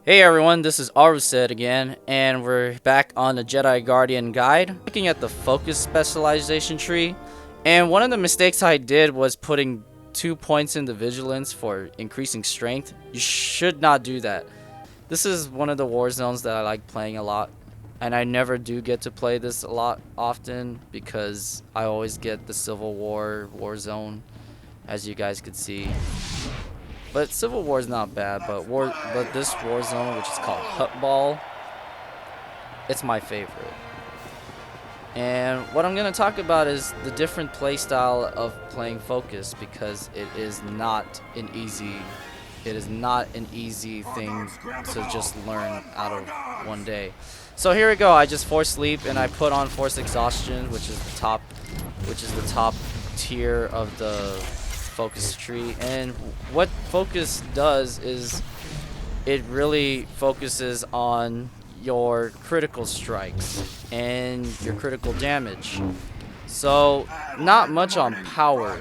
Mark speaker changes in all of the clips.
Speaker 1: Hey everyone, this is Arused again, and we're back on the Jedi Guardian guide, looking at the focus specialization tree. And one of the mistakes I did was putting 2 points in the vigilance for increasing strength. You should not do that. This is one of the war zones that I like playing a lot, and I never do get to play this a lot often because I always get the Civil War zone, as you guys could see. But Civil War is not bad, but this war zone, which is called Hut Ball, it's my favorite. And what I'm gonna talk about is the different playstyle of playing Focus, because it is not an easy thing to just learn out of one day. So here we go. I just Force Sleep and I put on Force Exhaustion, which is the top tier of the Focus tree. And what Focus does is it really focuses on your critical strikes and your critical damage. So not much on power,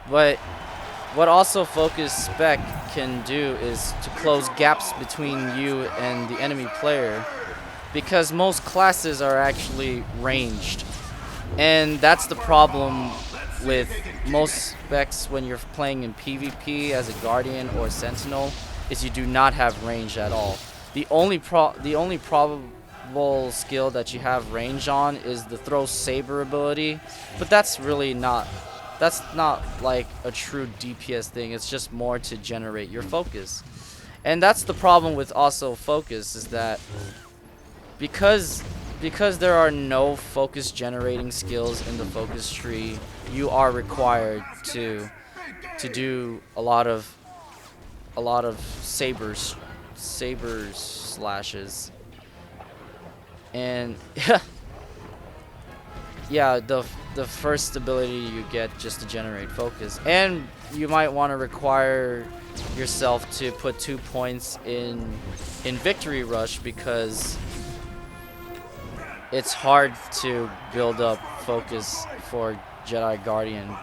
Speaker 1: but what also Focus Spec can do is to close gaps between you and the enemy player, because most classes are actually ranged, and that's the problem with most specs when you're playing in PvP as a Guardian or a Sentinel, is you do not have range at all. The only probable skill that you have range on is the throw saber ability, but that's not like a true DPS thing. It's just more to generate your focus. And that's the problem with also Focus, is that because there are no focus generating skills in the Focus tree, you are required to do a lot of saber slashes. And yeah, the first ability you get just to generate focus. And you might want to require yourself to put 2 points in Victory Rush, because it's hard to build up focus for Jedi Guardian,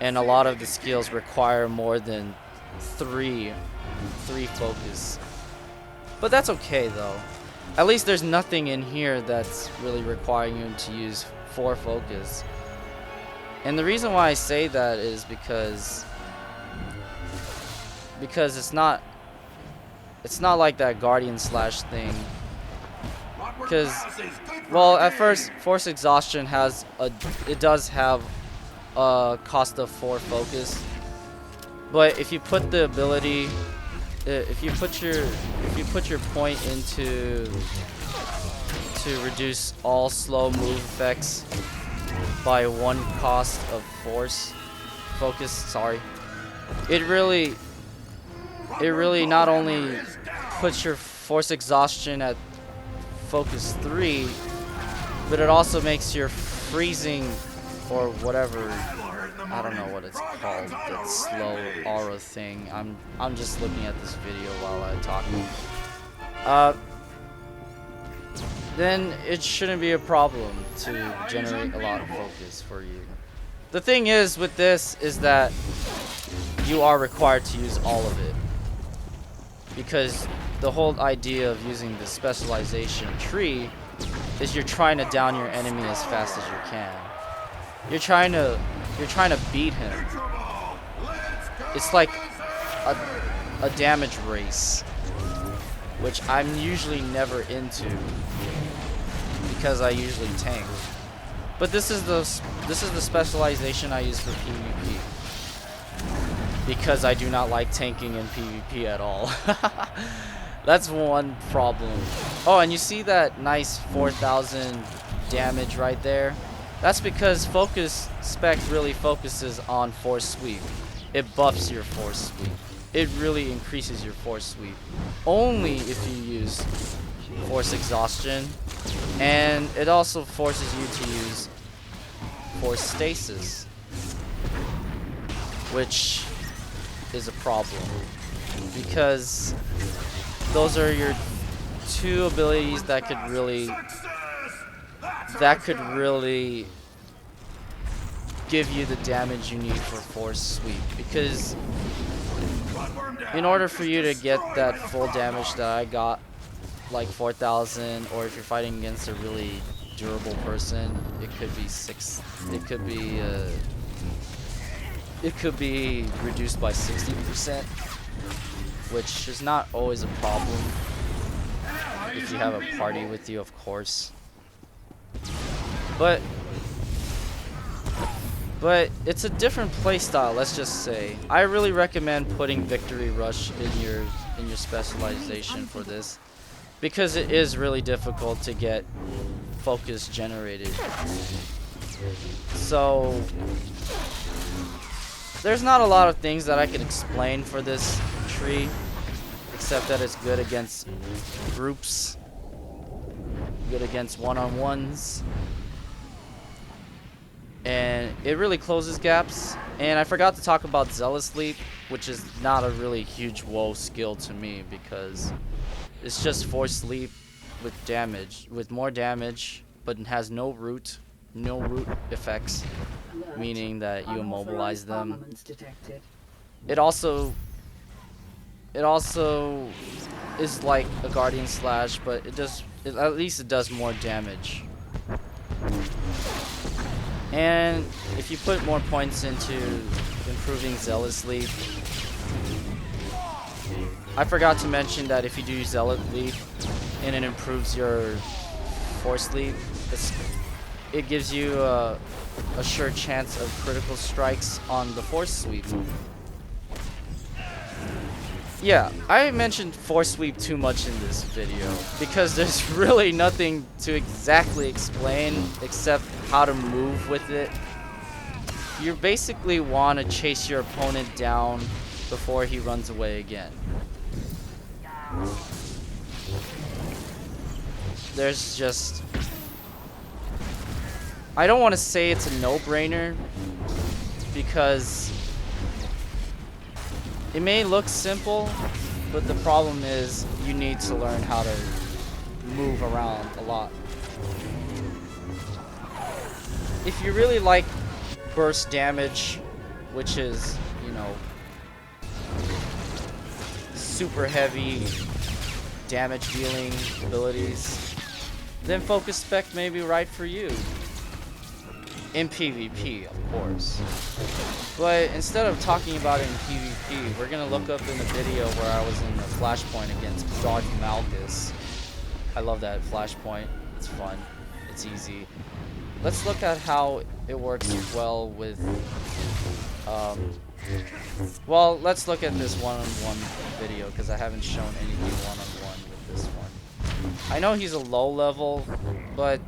Speaker 1: and a lot of the skills require more than three focus. But that's okay though. At least there's nothing in here that's really requiring you to use 4 focus. And the reason why I say that is because it's not like that Guardian slash thing. Because, well, at first Force Exhaustion does have a cost of 4 focus, but if you put the ability, if you put your point into to reduce all slow move effects by 1 cost of focus, sorry, it really not only puts your Force Exhaustion at Focus 3, but it also makes your freezing, or whatever, I don't know what it's called, that slow aura thing. I'm just looking at this video while I talk. Then it shouldn't be a problem to generate a lot of focus for you. The thing is with this is that you are required to use all of it, because the whole idea of using the specialization tree is you're trying to down your enemy as fast as you can. You're trying to beat him. It's like a damage race, which I'm usually never into, because I usually tank. But this is the specialization I use for PvP, because I do not like tanking in PvP at all. That's one problem. Oh, and you see that nice 4,000 damage right there? That's because Focus Spec really focuses on Force Sweep. It buffs your Force Sweep. It really increases your Force Sweep. Only if you use Force Exhaustion. And it also forces you to use Force Stasis, which is a problem, because those are your 2 abilities that could really give you the damage you need for Force Sweep. Because in order for you to get that full damage that I got, like 4,000, or if you're fighting against a really durable person, it could be it could be reduced by 60%, which is not always a problem if you have a party with you, of course. But it's a different playstyle, let's just say. I really recommend putting Victory Rush in your specialization for this, because it is really difficult to get focus generated. So there's not a lot of things that I can explain for this tree, except that it's good against groups, good against one-on-ones, and it really closes gaps. And I forgot to talk about Zealous Leap, which is not a really huge WoW skill to me, because it's just Force Leap with more damage, but it has no root effects, meaning that you immobilize them. It also is like a Guardian Slash, but at least it does more damage. And if you put more points into improving Zealous Leap, I forgot to mention that if you do Zealous Leap and it improves your Force Leap, it gives you a sure chance of critical strikes on the Force Sweep. Yeah, I mentioned Force Sweep too much in this video, because there's really nothing to exactly explain except how to move with it. You basically want to chase your opponent down before he runs away again. There's just... I don't want to say it's a no-brainer, because it may look simple, but the problem is you need to learn how to move around a lot. If you really like burst damage, which is, you know, super heavy damage dealing abilities, then Focus Spec may be right for you. In PvP, of course. But instead of talking about it in PvP, we're gonna look up in the video where I was in the flashpoint against Darth Malgus. I love that flashpoint. It's fun. It's easy. Let's look at how it works well with well, let's look at this one-on-one video, because I haven't shown anything one-on-one with this one. I know he's a low level, but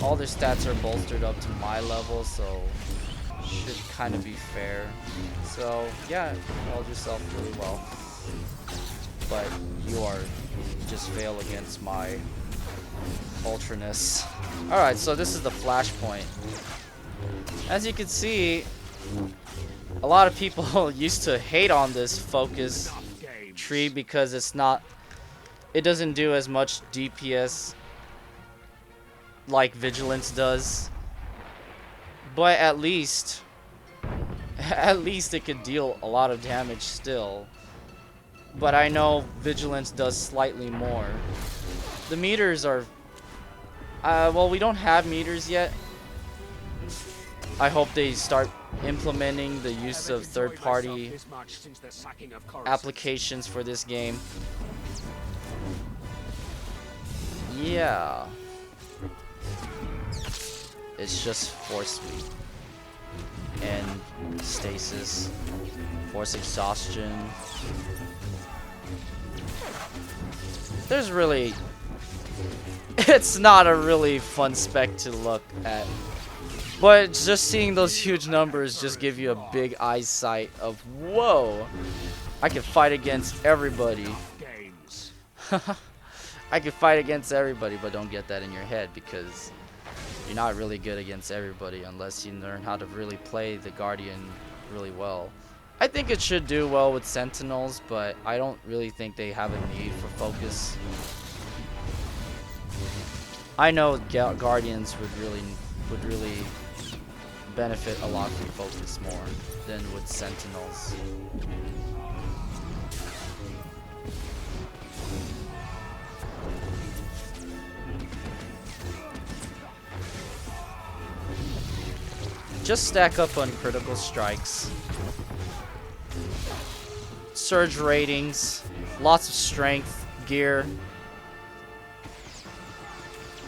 Speaker 1: all their stats are bolstered up to my level, so should kind of be fair. So yeah, held yourself really well, but you just fail against my ultraness. Alright, so this is the flashpoint. As you can see, a lot of people used to hate on this focus tree because it doesn't do as much DPS like Vigilance does, but at least it could deal a lot of damage still. But I know Vigilance does slightly more. The meters are well, we don't have meters yet. I hope they start implementing the use of third-party applications for this game. Yeah. It's just Force Sweep and Stasis, Force Exhaustion. There's really... It's not a really fun spec to look at. But just seeing those huge numbers just give you a big eyesight of, whoa, I can fight against everybody. I can fight against everybody, but don't get that in your head, because you're not really good against everybody unless you learn how to really play the Guardian really well. I think it should do well with Sentinels, but I don't really think they have a need for focus. I know Guardians would really benefit a lot from focus more than with Sentinels. just stack up on critical strikes, surge ratings, lots of strength, gear.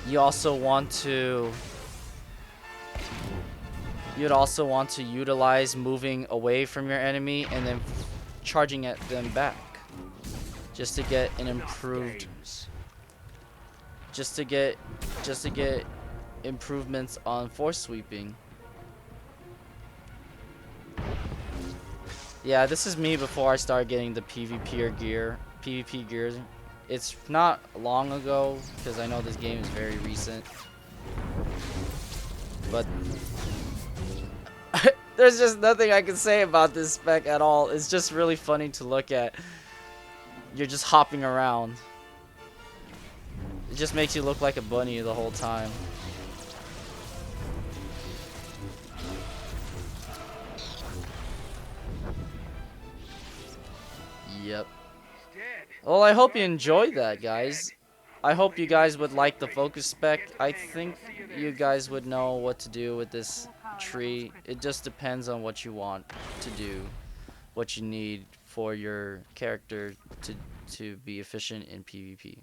Speaker 1: You also want to utilize moving away from your enemy and then charging at them back, just to get an improved, just to get improvements on force sweeping. Yeah, this is me before I start getting the PvP gears. It's not long ago because I know this game is very recent, but there's just nothing I can say about this spec at all. It's just really funny to look at. You're just hopping around. It just makes you look like a bunny the whole time. Yep. Well, I hope you enjoyed that, guys. I hope you guys would like the Focus Spec. I think you guys would know what to do with this tree. It just depends on what you want to do, what you need for your character to be efficient in PvP.